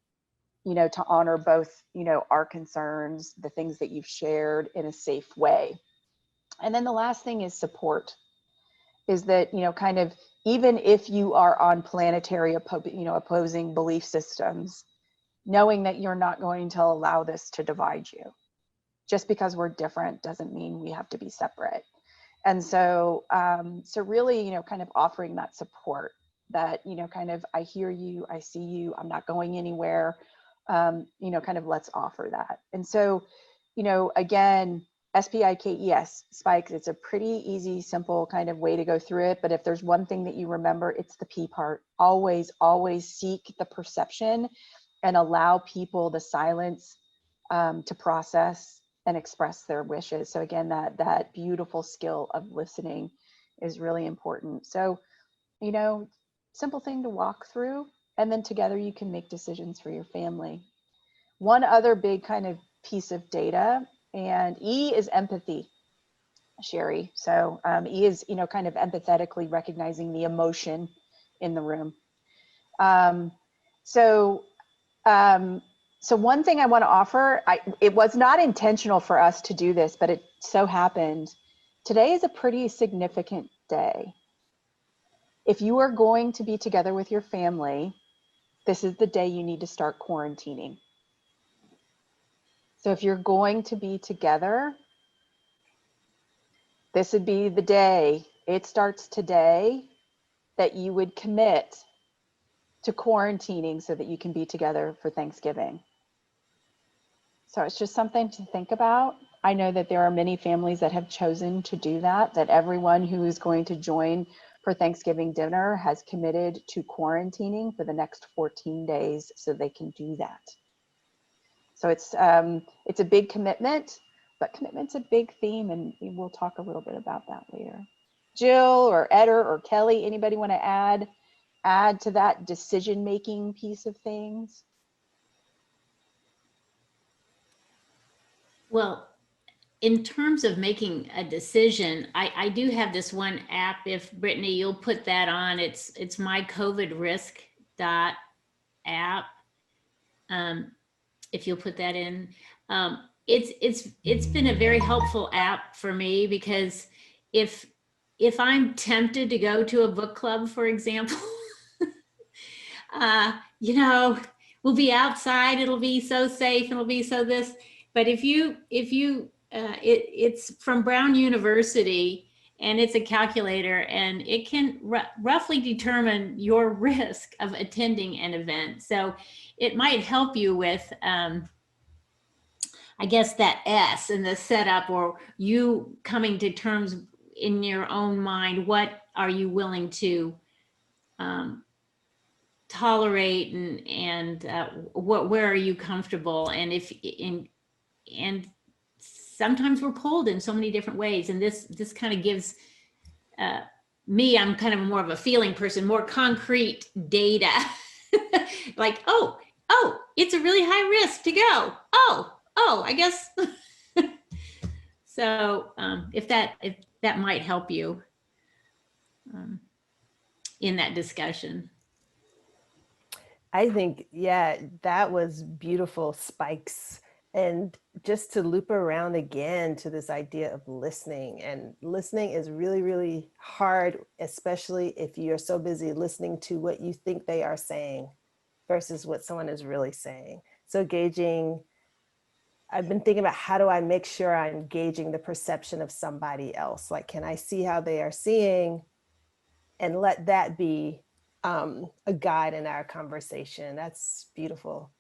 you know, to honor both, you know, our concerns, the things that you've shared in a safe way. And then the last thing is support, is that, you know, kind of, even if you are on planetary, you know, opposing belief systems, knowing that you're not going to allow this to divide you. Just because we're different doesn't mean we have to be separate. And so, so really, you know, kind of offering that support that, you know, kind of, I hear you, I see you, I'm not going anywhere, you know, kind of let's offer that. And so, you know, again, SPIKES, spikes, it's a pretty easy, simple kind of way to go through it. But if there's one thing that you remember, it's the P part. Always, always seek the perception and allow people the silence to process and express their wishes. So again, that beautiful skill of listening is really important. So, you know, simple thing to walk through, and then together you can make decisions for your family. One other big kind of piece of data, and E is empathy, Sherry. So E is, you know, kind of empathetically recognizing the emotion in the room. So one thing I want to offer, it was not intentional for us to do this, but it so happened. Today is a pretty significant day. If you are going to be together with your family, this is the day you need to start quarantining. So if you're going to be together, this would be the day, it starts today, that you would commit to quarantining so that you can be together for Thanksgiving. So it's just something to think about. I know that there are many families that have chosen to do that, that everyone who is going to join for Thanksgiving dinner has committed to quarantining for the next 14 days so they can do that. So it's a big commitment, but commitment's a big theme, and we'll talk a little bit about that later. Jill or Eder or Kelly, anybody want to add to that decision-making piece of things? Well, in terms of making a decision, I do have this one app. If Brittany, you'll put that on, it's my COVID risk app. If you'll put that in, it's been a very helpful app for me, because if I'm tempted to go to a book club, for example, you know, we'll be outside, it'll be so safe, it'll be so this. But it's from Brown University, and it's a calculator, and it can roughly determine your risk of attending an event. So it might help you with, I guess, that S in the setup, or you coming to terms in your own mind, what are you willing to tolerate, and where are you comfortable, and and sometimes we're pulled in so many different ways, and this kind of gives me, I'm kind of more of a feeling person, more concrete data. Like, oh, it's a really high risk to go. Oh, I guess. So if that might help you in that discussion. I think, yeah, that was beautiful, Spikes. And just to loop around again to this idea of listening, and listening is really, really hard, especially if you're so busy listening to what you think they are saying versus what someone is really saying. So gauging, I've been thinking about, how do I make sure I'm gauging the perception of somebody else? Like, can I see how they are seeing, and let that be a guide in our conversation? That's beautiful.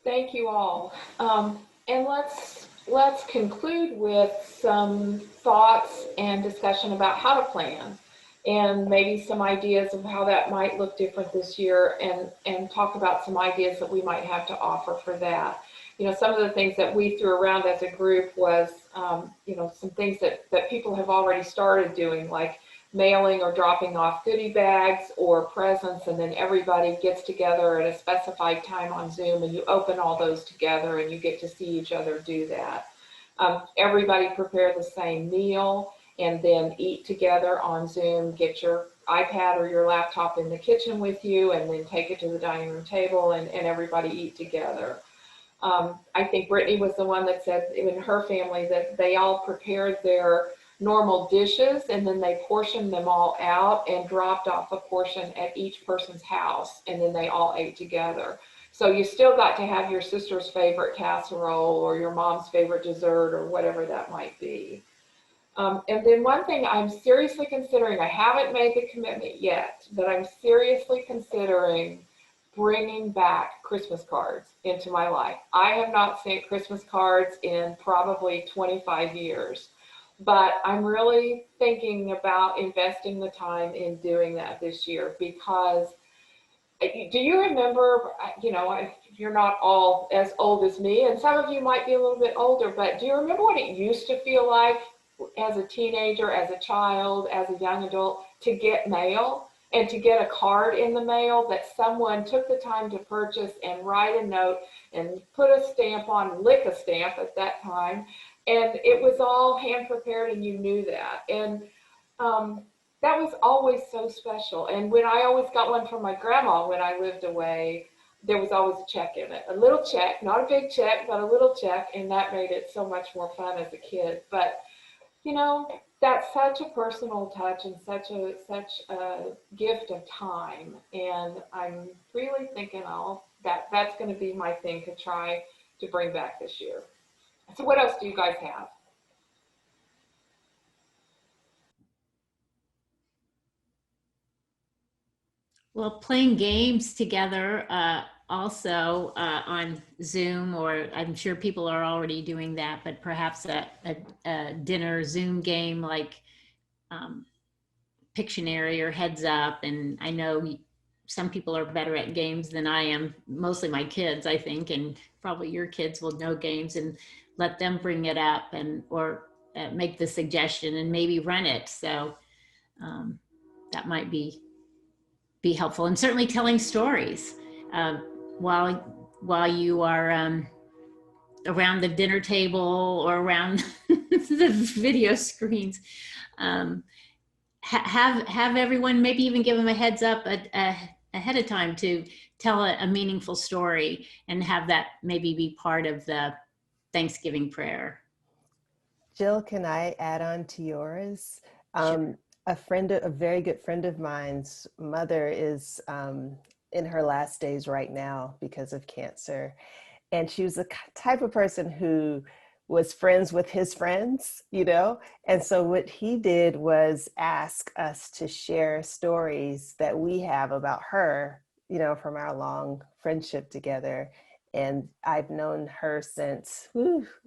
Thank you all. And let's conclude with some thoughts and discussion about how to plan, and maybe some ideas of how that might look different this year, and talk about some ideas that we might have to offer for that. You know, some of the things that we threw around as a group was, you know, some things that people have already started doing, like mailing or dropping off goodie bags or presents, and then everybody gets together at a specified time on Zoom, and you open all those together and you get to see each other do that. Everybody prepare the same meal and then eat together on Zoom. Get your iPad or your laptop in the kitchen with you, and then take it to the dining room table, and everybody eat together. I think Brittany was the one that said in her family that they all prepared their normal dishes, and then they portioned them all out and dropped off a portion at each person's house, and then they all ate together. So you still got to have your sister's favorite casserole or your mom's favorite dessert or whatever that might be. And then one thing I'm seriously considering, I haven't made the commitment yet, but I'm seriously considering bringing back Christmas cards into my life. I have not sent Christmas cards in probably 25 years. But I'm really thinking about investing the time in doing that this year, because Do you remember, you're not all as old as me, and some of you might be a little bit older, but do you remember what it used to feel like as a teenager, as a child, as a young adult, to get mail and to get a card in the mail that someone took the time to purchase and write a note and put a stamp on, lick a stamp at that time, and it was all hand prepared and you knew that. And that was always so special. And when I always got one from my grandma when I lived away, there was always a check in it, a little check, not a big check, but a little check, and that made it so much more fun as a kid. But that's such a personal touch and such a gift of time. And I'm really thinking that's going to be my thing to try to bring back this year. So what else do you guys have? Well, playing games together also on Zoom, or I'm sure people are already doing that, but perhaps a dinner Zoom game like Pictionary or Heads Up. And I know some people are better at games than I am, mostly my kids, I think, and probably your kids will know games, and let them bring it up or make the suggestion and maybe run it. So that might be helpful. And certainly telling stories while you are around the dinner table or around the video screens. Have everyone maybe even give them a heads up ahead of time to tell a meaningful story, and have that maybe be part of the Thanksgiving prayer. Jill, can I add on to yours? Sure. A very good friend of mine's mother is in her last days right now because of cancer. And she was the type of person who was friends with his friends, And so what he did was ask us to share stories that we have about her, from our long friendship together. And I've known her since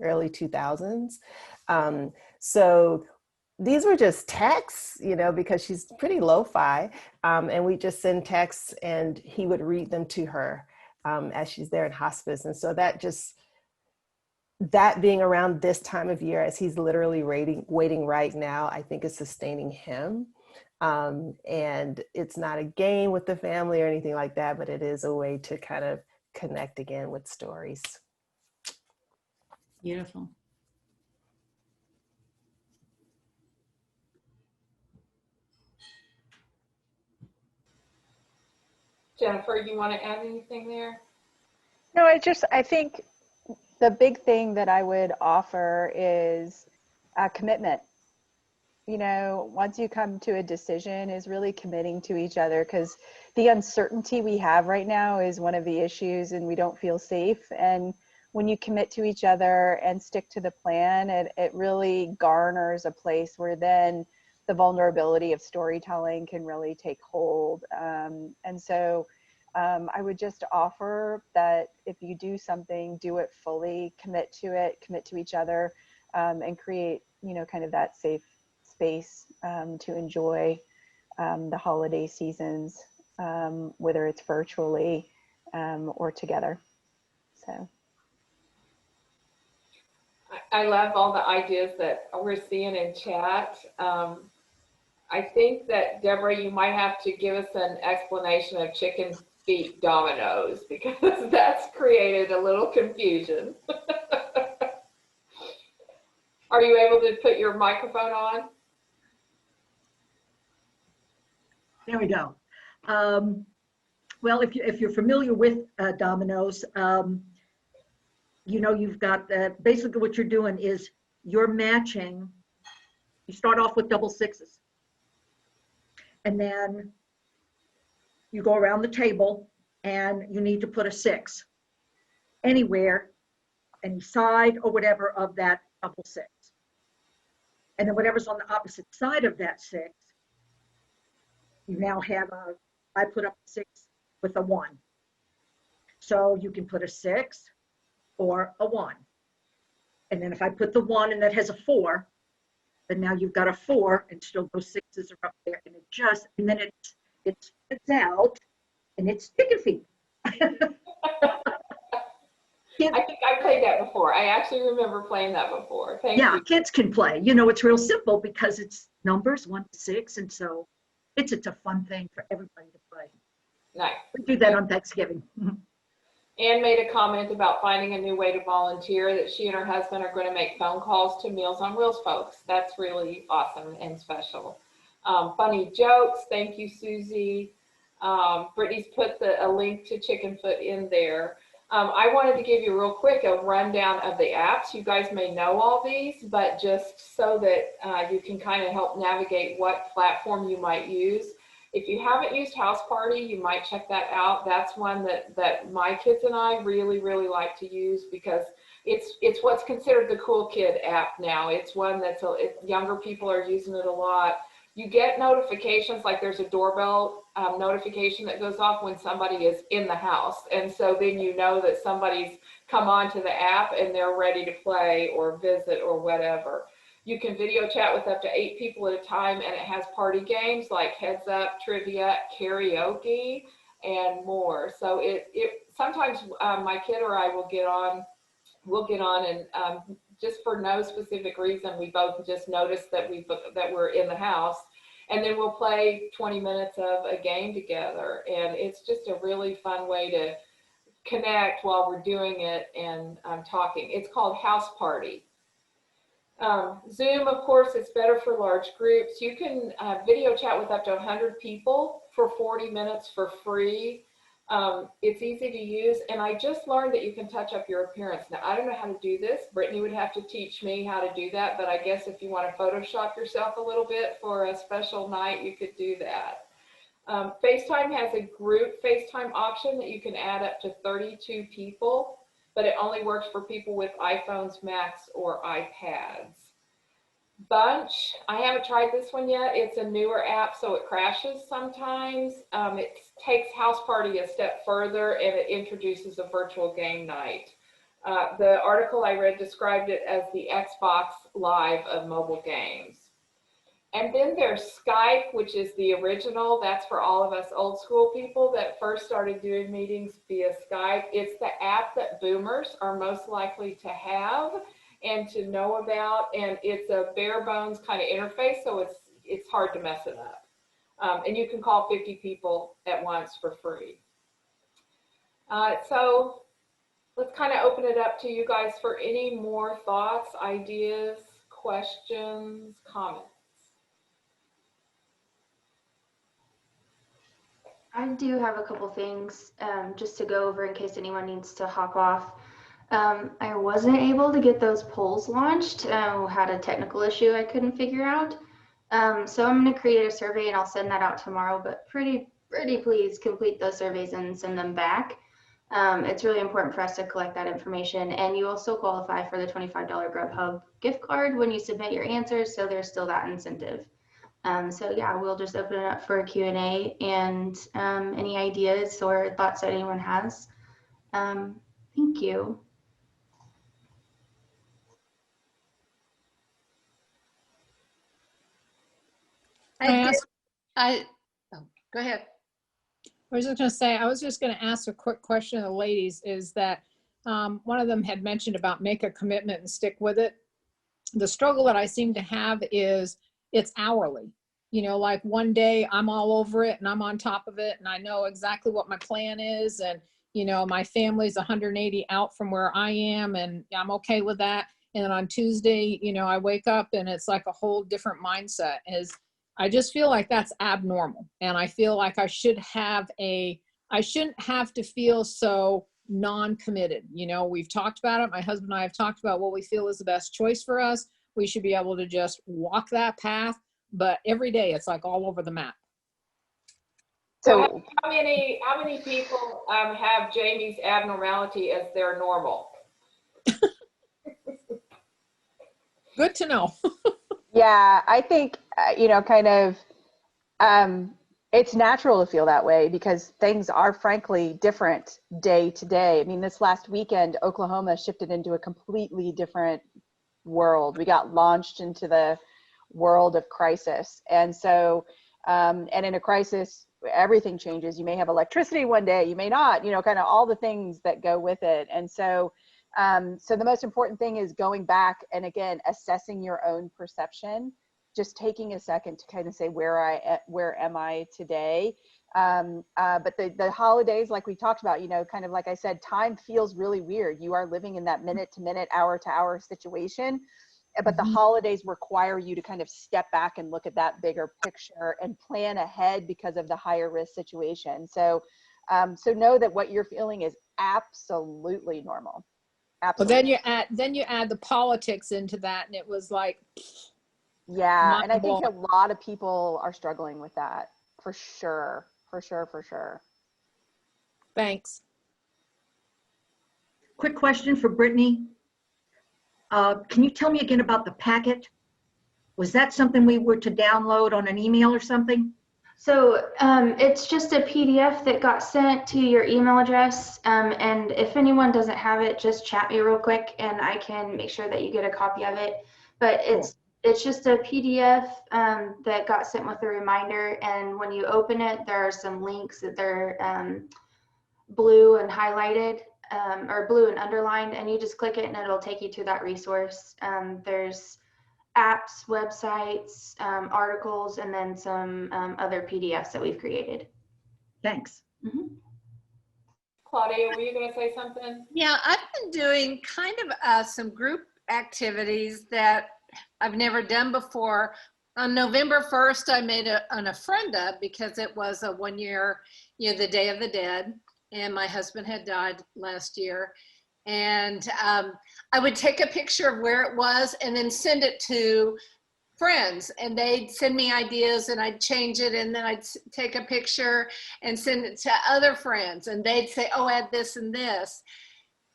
early 2000s. So these were just texts, because she's pretty lo-fi. And we just send texts and he would read them to her as she's there in hospice. And so that being around this time of year, as he's literally waiting right now, I think is sustaining him. And it's not a game with the family or anything like that, but it is a way to kind of connect again with stories. Beautiful. Jennifer, you want to add anything there? No, I think the big thing that I would offer is a commitment. Once you come to a decision, is really committing to each other, because the uncertainty we have right now is one of the issues, and we don't feel safe. And when you commit to each other and stick to the plan, it really garners a place where then the vulnerability of storytelling can really take hold. And so I would just offer that if you do something, do it fully, commit to each other, and create, kind of that safe space to enjoy the holiday seasons, whether it's virtually or together. So. I love all the ideas that we're seeing in chat. I think that, Deborah, you might have to give us an explanation of chicken feet dominoes, because that's created a little confusion. Are you able to put your microphone on? There we go. Well, if you're familiar with dominoes, you've got basically what you're doing is you're matching. You start off with double sixes, and then you go around the table and you need to put a 6 anywhere, any side or whatever of that double 6. And then whatever's on the opposite side of that 6, you now have I put up a 6 with a 1. So you can put a 6 or a 1. And then if I put the 1 and that has a 4, then now you've got a 4, and still those 6s are up there, and then it spreads out and it's chicken feed. Kids, I think I played that before. I actually remember playing that before. Thank yeah, you. kids can play. You know, it's real simple because it's numbers 1 to 6, and so it's a fun thing for everybody to play. Nice. We do that on Thanksgiving. Anne made a comment about finding a new way to volunteer, that she and her husband are going to make phone calls to Meals on Wheels folks. That's really awesome and special. Funny jokes. Thank you, Susie. Brittany's put a link to Chicken Foot in there. I wanted to give you real quick a rundown of the apps. You guys may know all these, but just so that you can kind of help navigate what platform you might use. If you haven't used House Party, you might check that out. That's one that my kids and I really, really like to use because it's what's considered the cool kid app now. It's one that's younger people are using it a lot. You get notifications, like there's a doorbell notification that goes off when somebody is in the house. And so then you know that somebody's come onto the app and they're ready to play or visit or whatever. You can video chat with up to 8 people at a time, and it has party games like heads up, trivia, karaoke, and more. So it sometimes my kid or I will get on and just for no specific reason, we both just notice that we're in the house, and then we'll play 20 minutes of a game together. And it's just a really fun way to connect while we're doing it and talking. It's called House Party. Zoom, of course, is better for large groups. You can video chat with up to 100 people for 40 minutes for free. It's easy to use, and I just learned that you can touch up your appearance. Now, I don't know how to do this. Brittany would have to teach me how to do that, but I guess if you want to Photoshop yourself a little bit for a special night, you could do that. Facetime has a group Facetime option that you can add up to 32 people, but it only works for people with iPhones, Macs, or iPads. Bunch, I haven't tried this one yet. It's a newer app, so it crashes sometimes. It takes House Party a step further, and it introduces a virtual game night. The article I read described it as the Xbox Live of mobile games. And then there's Skype, which is the original. That's for all of us old school people that first started doing meetings via Skype. It's the app that boomers are most likely to have and to know about, and it's a bare bones kind of interface, so it's hard to mess it up. And you can call 50 people at once for free. So let's kind of open it up to you guys for any more thoughts, ideas, questions, comments. I do have a couple things just to go over in case anyone needs to hop off. I wasn't able to get those polls launched. Had a technical issue I couldn't figure out. So I'm going to create a survey and I'll send that out tomorrow, but pretty please complete those surveys and send them back. It's really important for us to collect that information, and you also qualify for the $25 Grubhub gift card when you submit your answers, so there's still that incentive. So yeah, we'll just open it up for a Q&A and any ideas or thoughts that anyone has. Thank you. Go ahead. I was just going to say, I was just going to ask a quick question of the ladies, is that one of them had mentioned about make a commitment and stick with it. The struggle that I seem to have is it's hourly. You know, like one day I'm all over it and I'm on top of it and I know exactly what my plan is, and, you know, my family's 180 out from where I am and I'm okay with that. And then on Tuesday, you know, I wake up and it's like a whole different mindset. I just feel like that's abnormal. And I feel like I shouldn't have to feel so non-committed. You know, we've talked about it. My husband and I have talked about what we feel is the best choice for us. We should be able to just walk that path, but every day it's like all over the map. So how many people have Jamie's abnormality as their normal? Good to know. Yeah, I think, you know, kind of, it's natural to feel that way because things are frankly different day to day. I mean, this last weekend, Oklahoma shifted into a completely different world. We got launched into the world of crisis. And so, and in a crisis, everything changes. You may have electricity one day, you may not, you know, kind of all the things that go with it. And so, so the most important thing is going back and again, assessing your own perception, just taking a second to kind of say, where am I today? But the holidays, like we talked about, you know, kind of like I said, time feels really weird. You are living in that minute to minute, hour to hour situation. But the holidays require you to kind of step back and look at that bigger picture and plan ahead because of the higher risk situation. So, so know that what you're feeling is absolutely normal. Absolutely. Well, then you add the politics into that, and it was like, yeah. And I think a lot of people are struggling with that for sure. For sure. Thanks. Quick question for Brittany. Can you tell me again about the packet? Was that something we were to download on an email or something? So it's just a PDF that got sent to your email address. And if anyone doesn't have it, just chat me real quick and I can make sure that you get a copy of it. But it's just a PDF that got sent with a reminder. And when you open it, there are some links that they're blue and highlighted or blue and underlined, and you just click it and it'll take you to that resource. There's apps, websites, articles, and then some other PDFs that we've created. Thanks. Claudia, were you going to say something? Yeah, I've been doing kind of some group activities that I've never done before. On November 1st, I made an Ofrenda because it was a 1 year, you know, the Day of the Dead, and my husband had died last year. And I would take a picture of where it was and then send it to friends, and they'd send me ideas and I'd change it, and then I'd take a picture and send it to other friends, and they'd say, oh, add this and this.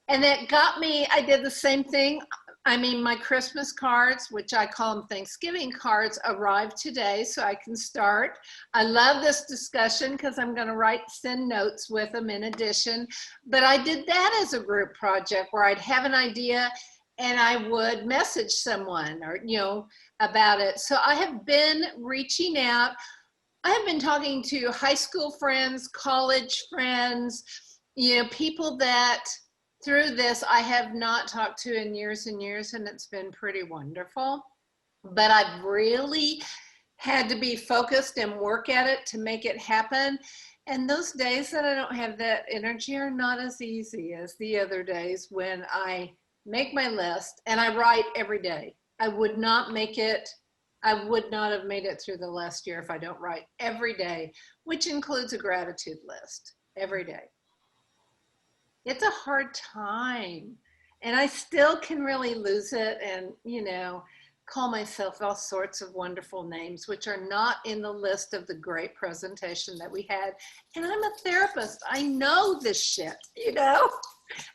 And that got me, I did the same thing. I mean, my Christmas cards, which I call them Thanksgiving cards, arrived today, so I can start. I love this discussion because I'm going to send notes with them in addition. But I did that as a group project where I'd have an idea and I would message someone or, you know, about it. So I have been reaching out. I have been talking to high school friends, college friends, you know, people that through this I have not talked to in years and years, and it's been pretty wonderful. But I've really had to be focused and work at it to make it happen. And those days that I don't have that energy are not as easy as the other days when I make my list and I write every day. I would not have made it through the last year if I don't write every day, which includes a gratitude list every day. It's a hard time, and I still can really lose it and, you know, call myself all sorts of wonderful names, which are not in the list of the great presentation that we had. And I'm a therapist. I know this shit, you know,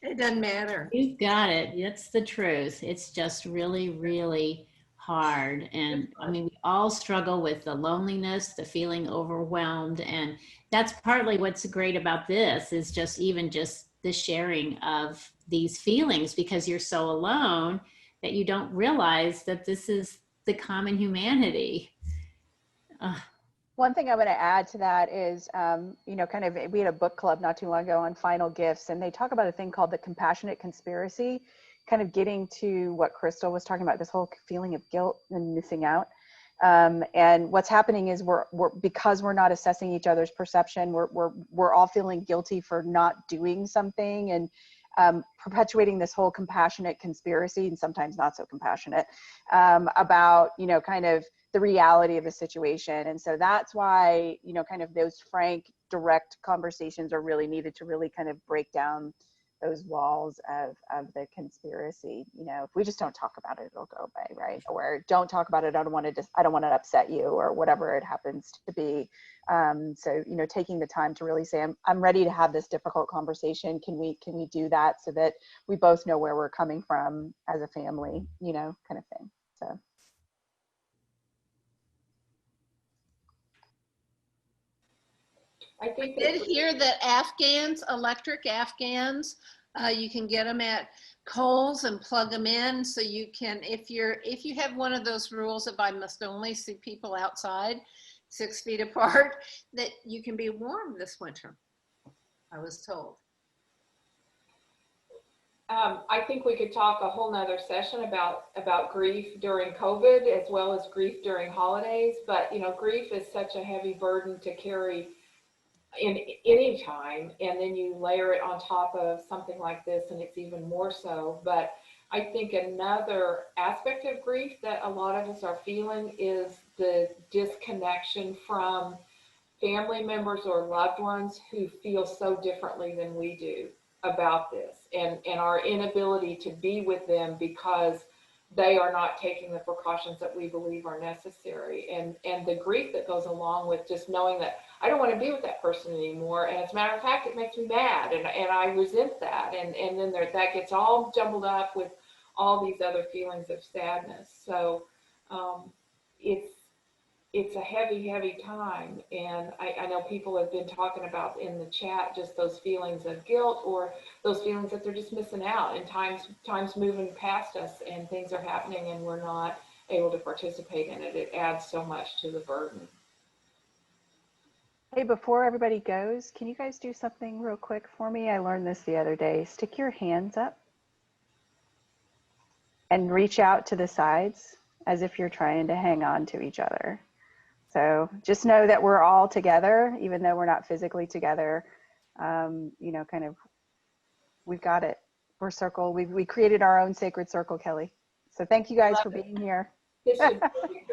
it doesn't matter. You've got it. That's the truth. It's just really, really hard. And I mean, we all struggle with the loneliness, the feeling overwhelmed. And that's partly what's great about this is just even just the sharing of these feelings, because you're so alone that you don't realize that this is the common humanity. One thing I'm going to add to that is, you know, kind of, we had a book club not too long ago on final gifts, and they talk about a thing called the compassionate conspiracy, kind of getting to what Crystal was talking about, this whole feeling of guilt and missing out. And what's happening is because we're not assessing each other's perception, we're all feeling guilty for not doing something, and perpetuating this whole compassionate conspiracy, and sometimes not so compassionate, about, you know, kind of the reality of the situation. And so that's why, you know, kind of those frank, direct conversations are really needed to really kind of break down those walls of the conspiracy. You know, if we just don't talk about it, it'll go away, right? Or don't talk about it, I don't want to upset you, or whatever it happens to be. So, you know, taking the time to really say, I'm ready to have this difficult conversation. Can we do that so that we both know where we're coming from as a family, you know, kind of thing. So. I think I did hear that electric Afghans, you can get them at Kohl's and plug them in. So you can, if you have one of those rules of I must only see people outside, 6 feet apart, that you can be warm this winter, I was told. I think we could talk a whole nother session about grief during COVID as well as grief during holidays. But, you know, grief is such a heavy burden to carry in any time. And then you layer it on top of something like this and it's even more so. But I think another aspect of grief that a lot of us are feeling is the disconnection from family members or loved ones who feel so differently than we do about this, and our inability to be with them because they are not taking the precautions that we believe are necessary, and the grief that goes along with just knowing that I don't want to be with that person anymore, and as a matter of fact, it makes me mad, and I resent that, and then that gets all jumbled up with all these other feelings of sadness. So it's a heavy, heavy time. And I know people have been talking about in the chat just those feelings of guilt or those feelings that they're just missing out, and time's moving past us and things are happening and we're not able to participate in it. It adds so much to the burden. Hey, before everybody goes, can you guys do something real quick for me? I learned this the other day. Stick your hands up and reach out to the sides as if you're trying to hang on to each other. So just know that we're all together, even though we're not physically together. You know, kind of, we've got it. We're circle. We created our own sacred circle, Kelly. So thank you guys for being here. This should be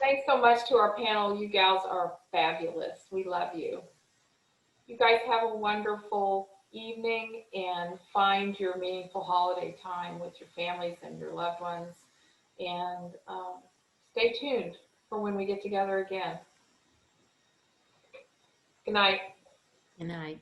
Thanks so much to our panel. You gals are fabulous. We love you. You guys have a wonderful evening and find your meaningful holiday time with your families and your loved ones. And stay tuned for when we get together again. Good night. Good night.